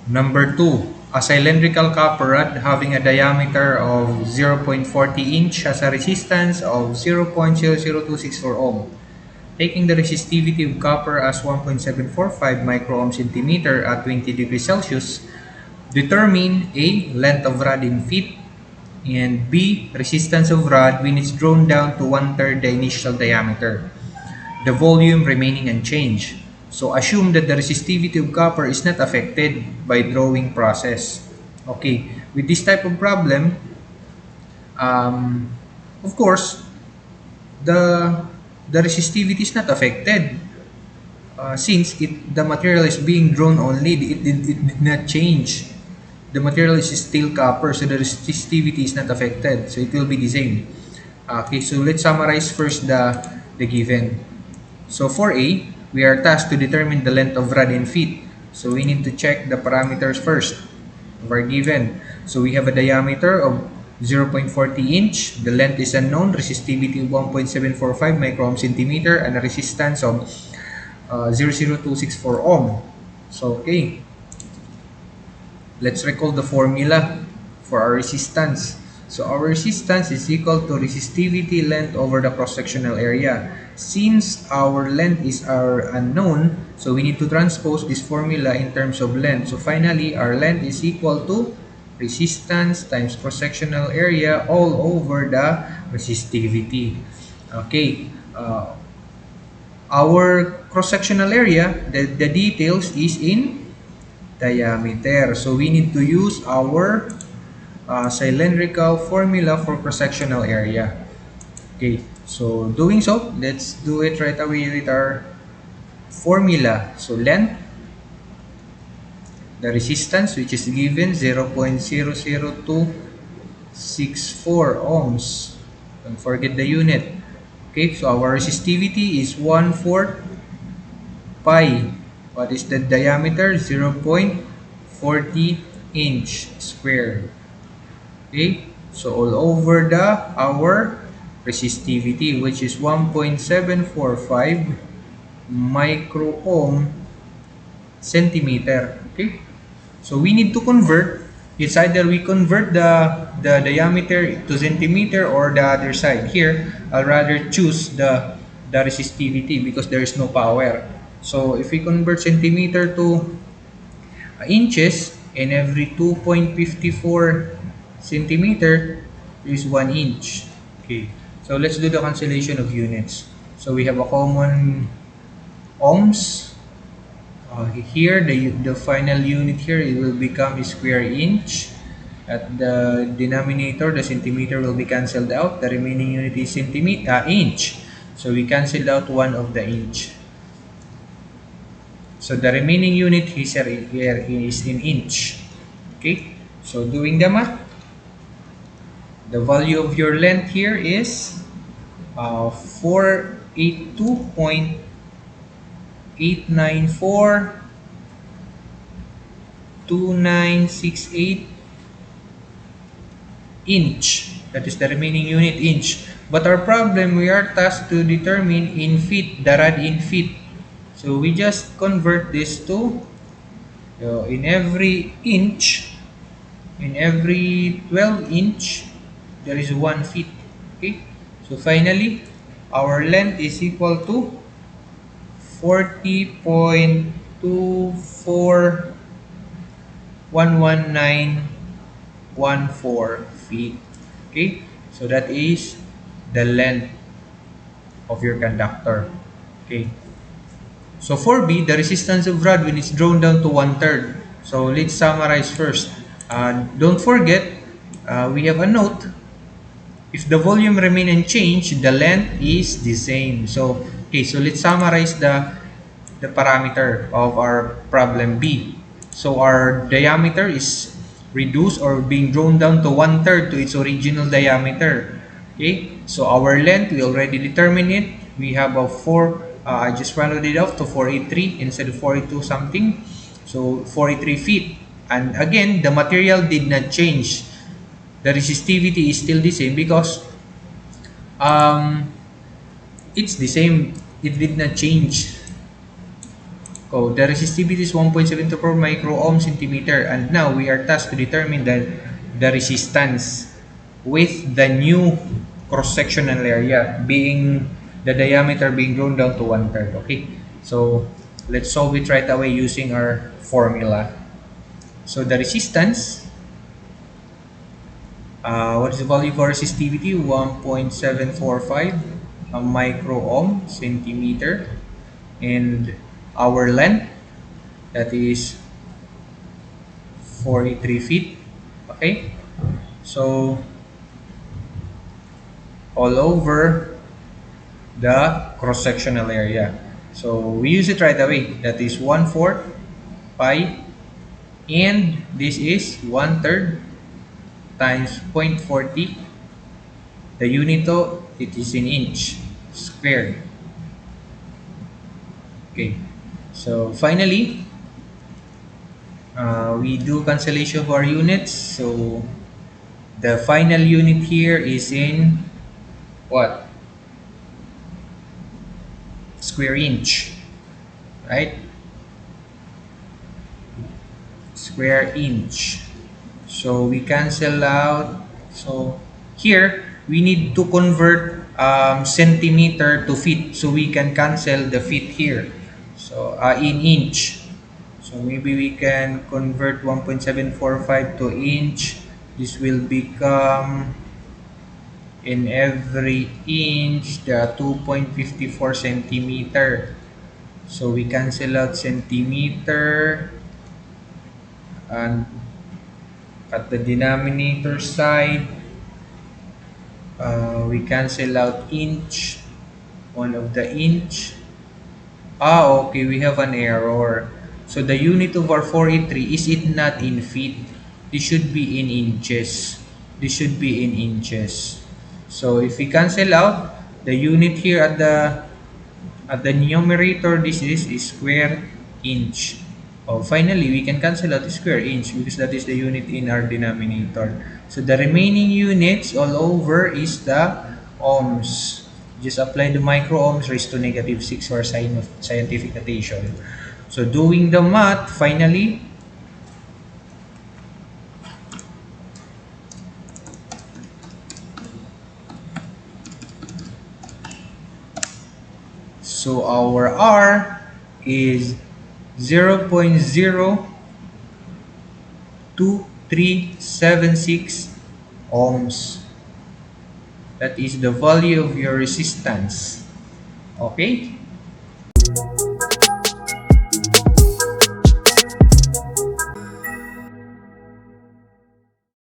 Number 2, a cylindrical copper rod having a diameter of 0.40 inch has a resistance of 0.00264 ohm. Taking the resistivity of copper as 1.745 micro-ohm-cm at 20 degrees Celsius, determine A. Length of rod in feet, and B. Resistance of rod when it's drawn down to one-third the initial diameter. The volume remaining unchanged. So assume that the resistivity of copper is not affected by drawing process. Okay, with this type of problem, um, of course, the the resistivity is not affected since the material is being drawn only. It did not change. The material is still copper, so the resistivity is not affected. So it will be the same. Okay, so let's summarize first the given. So for A, we are tasked to determine the length of rod in feet. So we need to check the parameters first of our given. So we have a diameter of 0.40 inch, the length is unknown, resistivity of 1.745 micro-ohm-cm, and a resistance of 0.0264 ohm. So okay, let's recall the formula for our resistance. So our resistance is equal to resistivity length over the cross-sectional area. Since our length is our unknown, so we need to transpose this formula in terms of length. So finally, our length is equal to resistance times cross-sectional area all over the resistivity. Okay, our cross-sectional area, the details is in diameter. So we need to use our cylindrical formula for cross-sectional area. Okay, so doing so, let's do it right away with our formula. So length, the resistance which is given 0.00264 ohms. Don't forget the unit. Okay, so our resistivity is 1/4 pi. What is the diameter? 0.40 inch square. Okay, so all over our resistivity, which is 1.745 micro-ohm centimeter. Okay, so we need to convert. It's either we convert the diameter to centimeter or the other side. Here, I'll rather choose the resistivity because there is no power. So if we convert centimeter to inches, and every 2.54 centimeter is 1 inch. Okay, so let's do the cancellation of units. So we have a common ohms. Here, the final unit here, it will become a square inch. At the denominator, the centimeter will be cancelled out. The remaining unit is inch. So we cancelled out one of the inch. So the remaining unit here is in inch. Okay, so doing the math, the value of your length here is 482.8942968 inch. That is the remaining unit, inch. But our problem, we are tasked to determine in feet, the rod in feet. So we just convert this to in every inch, in every 12 inch, there is 1 feet. Okay, so finally, our length is equal to 40.2411914 feet. Okay, so that is the length of your conductor. Okay, so for B, the resistance of rod when it's drawn down to 1/3. So let's summarize first. Don't forget, we have a note. If the volume remain unchanged, the length is the same. So okay, so let's summarize the parameter of our problem B. So our diameter is reduced or being drawn down to 1/3 to its original diameter. Okay, so our length, we already determined it. We have a 4, I just rounded it off to 483 instead of 482 something. So 483 feet. And again, the material did not change. The resistivity is still the same because it's the same. It did not change. Oh, the resistivity is 1.74 micro-ohm centimeter, and now we are tasked to determine the resistance with the new cross-sectional area being the diameter being drawn down to 1/3. Okay, so let's solve it right away using our formula. So the resistance, what is the value for resistivity? 1.745 a micro-ohm centimeter, and our length, that is 43 feet. Okay, so all over the cross-sectional area. So we use it right away. That is 1/4 pi, and this is 1/3 times 0.40. The unit of it is in inch squared. Okay. So finally, we do cancellation for our units. So the final unit here is in what? Square inch, right? Square inch. So we cancel out. So here we need to convert centimeter to feet, so we can cancel the feet here. So in inch. So maybe we can convert 1.745 to inch. This will become, in every inch, the 2.54 centimeter. So we cancel out centimeter, and at the denominator side, we cancel out inch, one of the inch. Okay, we have an error. So the unit of our 483, is it not in feet? This should be in inches. This should be in inches. So if we cancel out the unit here at the numerator, this is square inch. Oh, finally, we can cancel out the square inch because that is the unit in our denominator. So the remaining units all over is the ohms. Just apply the micro ohms raised to -6 for sign of scientific notation. So doing the math, finally, so our R is 0.02376 ohms. That is the value of your resistance. Okay?